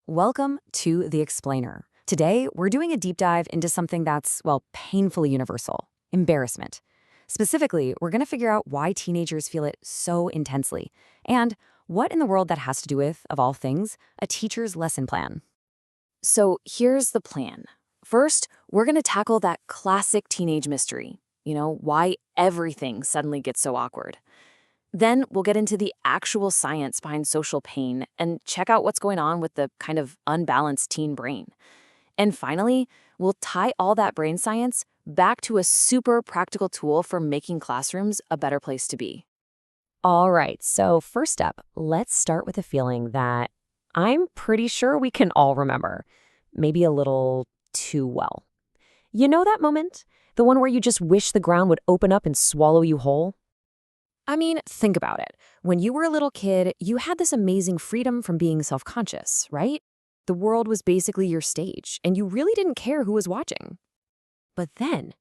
Welcome to The Explainer. Today, we're doing a deep dive into something that's, well, painfully universal: embarrassment. Specifically, we're going to figure out why teenagers feel it so intensely, and what in the world that has to do with, of all things, a teacher's lesson plan. So here's the plan. First, we're going to tackle that classic teenage mystery. Why everything suddenly gets so awkward. Then we'll get into the actual science behind social pain and check out what's going on with the kind of unbalanced teen brain. And finally, we'll tie all that brain science back to a super practical tool for making classrooms a better place to be. All right, so first up, let's start with a feeling that I'm pretty sure we can all remember, maybe a little too well. You know that moment? The one where you just wish the ground would open up and swallow you whole? I mean, think about it. When you were a little kid, you had this amazing freedom from being self-conscious, right? The world was basically your stage, and you really didn't care who was watching. But then,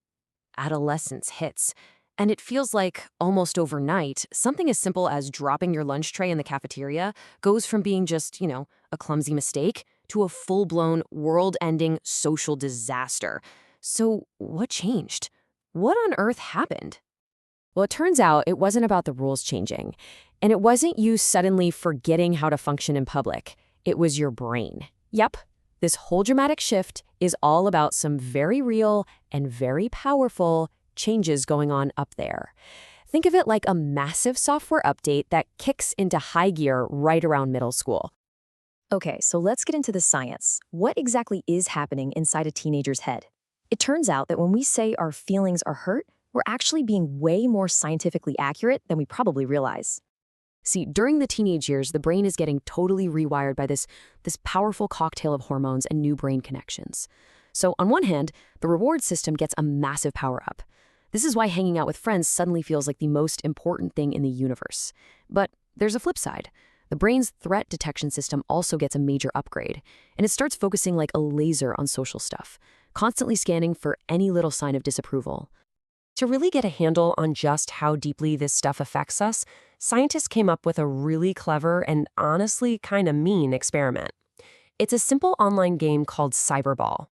adolescence hits, and it feels like, almost overnight, something as simple as dropping your lunch tray in the cafeteria goes from being just, a clumsy mistake to a full-blown, world-ending social disaster. So what changed? What on earth happened? Well, it turns out it wasn't about the rules changing, and it wasn't you suddenly forgetting how to function in public. It was your brain. Yep, this whole dramatic shift is all about some very real and very powerful changes going on up there. Think of it like a massive software update that kicks into high gear right around middle school. Okay, so let's get into the science. What exactly is happening inside a teenager's head? It turns out that when we say our feelings are hurt, we're actually being way more scientifically accurate than we probably realize. See, during the teenage years, the brain is getting totally rewired by this powerful cocktail of hormones and new brain connections. So on one hand, the reward system gets a massive power up. This is why hanging out with friends suddenly feels like the most important thing in the universe. But there's a flip side. The brain's threat detection system also gets a major upgrade, and it starts focusing like a laser on social stuff, constantly scanning for any little sign of disapproval. To really get a handle on just how deeply this stuff affects us, scientists came up with a really clever and honestly kind of mean experiment. It's a simple online game called Cyberball.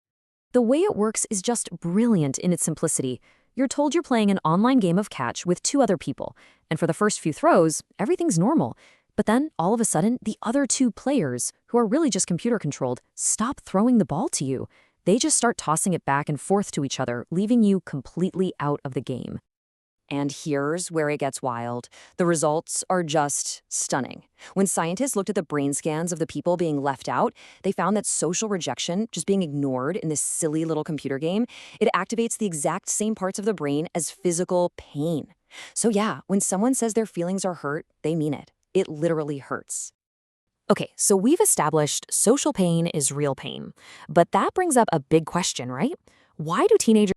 The way it works is just brilliant in its simplicity. You're told you're playing an online game of catch with two other people, and for the first few throws, everything's normal. But then, all of a sudden, the other two players, who are really just computer-controlled, stop throwing the ball to you. They just start tossing it back and forth to each other, leaving you completely out of the game. And here's where it gets wild. The results are just stunning. When scientists looked at the brain scans of the people being left out, they found that social rejection, just being ignored in this silly little computer game, it activates the exact same parts of the brain as physical pain. So yeah, when someone says their feelings are hurt, they mean it. It literally hurts. Okay, so we've established social pain is real pain. But that brings up a big question, right? Why do teenagers